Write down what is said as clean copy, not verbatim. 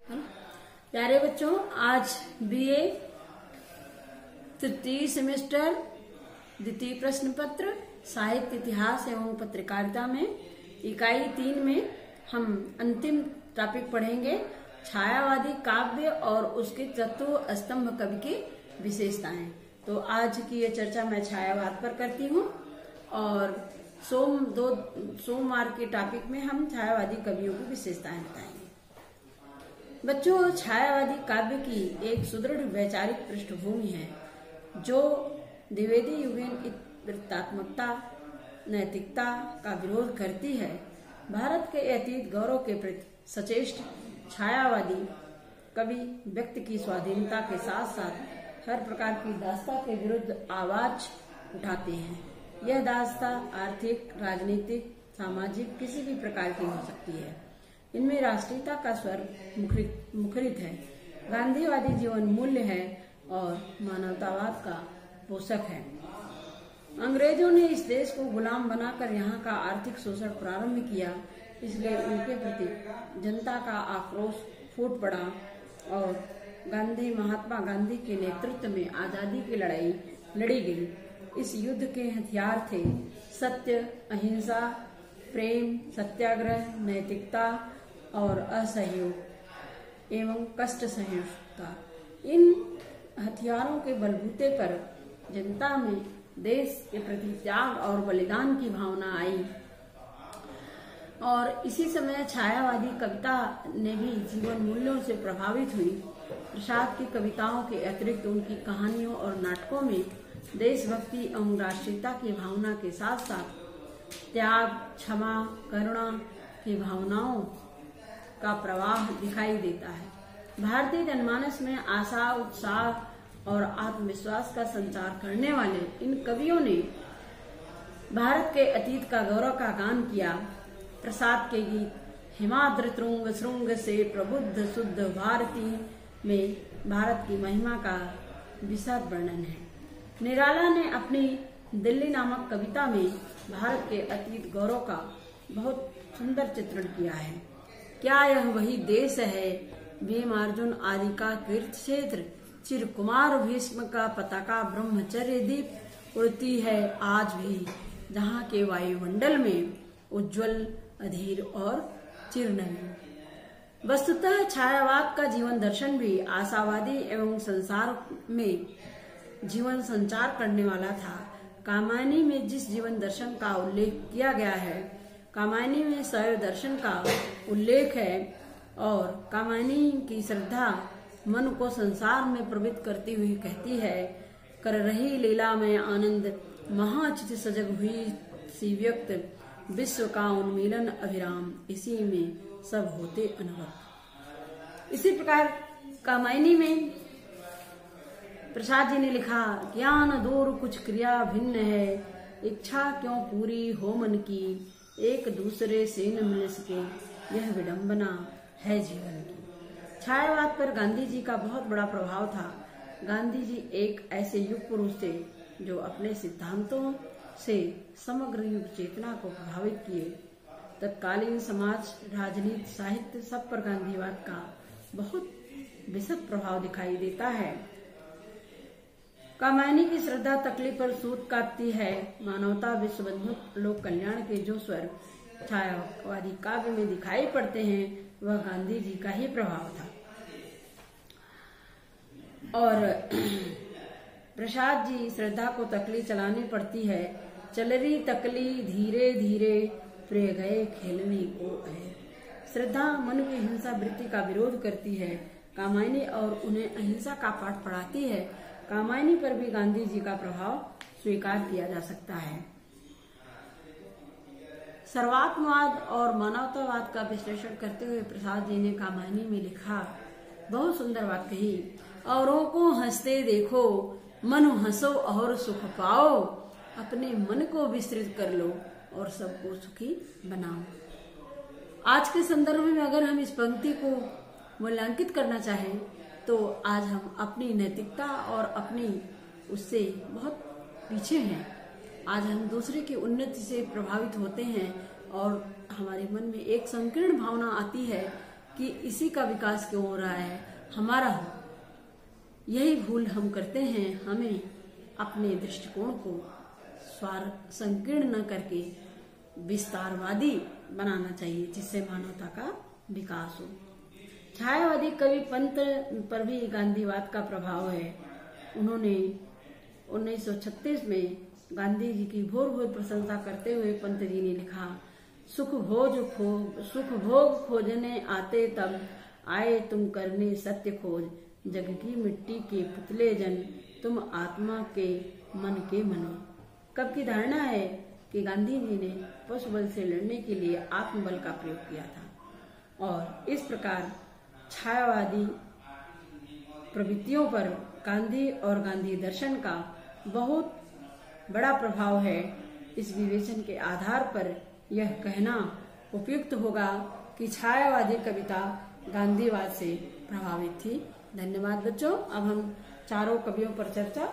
प्यारे बच्चों, आज बीए तृतीय सेमेस्टर द्वितीय प्रश्न पत्र साहित्य इतिहास एवं पत्रकारिता में इकाई 3 में हम अंतिम टॉपिक पढ़ेंगे छायावादी काव्य और उसके चतुर्थ स्तंभ कवि की विशेषताएं। तो आज की ये चर्चा मैं छायावाद पर करती हूँ और सोमवार के टॉपिक में हम छायावादी कवियों की विशेषताएं बताएंगे। बच्चों, छायावादी काव्य की एक सुदृढ़ वैचारिक पृष्ठभूमि है जो द्विवेदी युगीन वृत्तात्मकता नैतिकता का विरोध करती है। भारत के अतीत गौरव के प्रति सचेष्ट छायावादी कवि व्यक्ति की स्वाधीनता के साथ साथ हर प्रकार की दास्ता के विरुद्ध आवाज उठाते हैं। यह दास्ता आर्थिक, राजनीतिक, सामाजिक किसी भी प्रकार की हो सकती है। इनमें राष्ट्रीयता का स्वर मुखरित है, गांधीवादी जीवन मूल्य है और मानवतावाद का पोषक है। अंग्रेजों ने इस देश को गुलाम बनाकर यहाँ का आर्थिक शोषण प्रारंभ किया, इसलिए उनके प्रति जनता का आक्रोश फूट पड़ा और महात्मा गांधी के नेतृत्व में आजादी की लड़ाई लड़ी गई। इस युद्ध के हथियार थे सत्य, अहिंसा, प्रेम, सत्याग्रह, नैतिकता और असहयोग एवं कष्ट सहिष्णुता। इन हथियारों के बलबूते पर जनता में देश के प्रति त्याग और बलिदान की भावना आई और इसी समय छायावादी कविता ने भी जीवन मूल्यों से प्रभावित हुई। प्रसाद की कविताओं के अतिरिक्त उनकी कहानियों और नाटकों में देशभक्ति एवं राष्ट्रीयता की भावना के साथ साथ त्याग, क्षमा, करुणा की भावनाओं का प्रवाह दिखाई देता है। भारतीय जनमानस में आशा, उत्साह और आत्मविश्वास का संचार करने वाले इन कवियों ने भारत के अतीत का गौरव का गान किया। प्रसाद के गीत हिमाद्र तुंग श्रृंग से प्रबुद्ध शुद्ध भारती में भारत की महिमा का विशद वर्णन है। निराला ने अपनी दिल्ली नामक कविता में भारत के अतीत गौरव का बहुत सुंदर चित्रण किया है। क्या यह वही देश है, भीम अर्जुन आदि का तीर्थ क्षेत्र, चिरकुमार भीष्म का पताका ब्रह्मचर्य दीप उड़ती है आज भी, जहाँ के वायुमंडल में उज्जवल, अधीर और चिरनवीन। वस्तुतः छायावाद का जीवन दर्शन भी आशावादी एवं संसार में जीवन संचार करने वाला था। कामायनी में जिस जीवन दर्शन का उल्लेख किया गया है, कामायनी में शैव दर्शन का उल्लेख है और कामायनी की श्रद्धा मन को संसार में प्रवृत्त करती हुई कहती है, कर रही लीला में आनंद महाचित सजग हुई सी व्यक्त, विश्व का उन्मीलन अभिराम, इसी में सब होते अनुभव। इसी प्रकार कामायनी में प्रसाद जी ने लिखा, ज्ञान दूर कुछ क्रिया भिन्न है, इच्छा क्यों पूरी हो मन की, एक दूसरे से न मिल सके, यह विडंबना है जीवन की। छायावाद पर गांधी जी का बहुत बड़ा प्रभाव था। गांधी जी एक ऐसे युग पुरुष थे जो अपने सिद्धांतों से समग्र युग चेतना को प्रभावित किए। तत्कालीन समाज, राजनीति, साहित्य सब पर गांधीवाद का बहुत विशद प्रभाव दिखाई देता है। कामायनी की श्रद्धा तकलीफ पर सूत काटती है। मानवता, विश्वबंधु, लोक कल्याण के जो स्वर छायावादी काव्य में दिखाई पड़ते हैं वह गांधी जी का ही प्रभाव था। और प्रसाद जी श्रद्धा को तकली चलानी पड़ती है, चलरी तकली धीरे धीरे प्रिय गए खेलने को है। श्रद्धा मन की हिंसा वृत्ति का विरोध करती है। कामायनी और उन्हें अहिंसा का पाठ पढ़ाती है। कामायनी पर भी गांधी जी का प्रभाव स्वीकार किया जा सकता है। सर्वात्मवाद और मानवतावाद का विश्लेषण करते हुए प्रसाद जी ने कामायनी में लिखा, बहुत सुंदर बात कही, औरों को हंसते देखो, मन हंसो और सुख पाओ, अपने मन को विस्तृत कर लो और सबको सुखी बनाओ। आज के संदर्भ में अगर हम इस पंक्ति को मूल्यांकित करना चाहें तो आज हम अपनी नैतिकता और अपनी उससे बहुत पीछे हैं। आज हम दूसरे की उन्नति से प्रभावित होते हैं और हमारे मन में एक संकीर्ण भावना आती है कि इसी का विकास क्यों हो रहा है, हमारा हो। यही भूल हम करते हैं। हमें अपने दृष्टिकोण को संकीर्ण न करके विस्तारवादी बनाना चाहिए, जिससे मानवता का विकास हो। छायावादी कवि पंत पर भी गांधीवाद का प्रभाव है। उन्होंने 1936 में गांधी जी की भोर भोर प्रशंसा करते हुए पंत जी ने लिखा, सुख भोग खोजने आते तब आए तुम करने सत्य खोज, जग की मिट्टी के पुतले जन तुम आत्मा के मन के मनो। कब की धारणा है कि गांधी जी ने पशु बल से लड़ने के लिए आत्मबल का प्रयोग किया था, और इस प्रकार छायावादी प्रवृत्तियों पर गांधी और गांधी दर्शन का बहुत बड़ा प्रभाव है। इस विवेचन के आधार पर यह कहना उपयुक्त होगा कि छायावादी कविता गांधीवाद से प्रभावित थी। धन्यवाद बच्चों। अब हम चारों कवियों पर चर्चा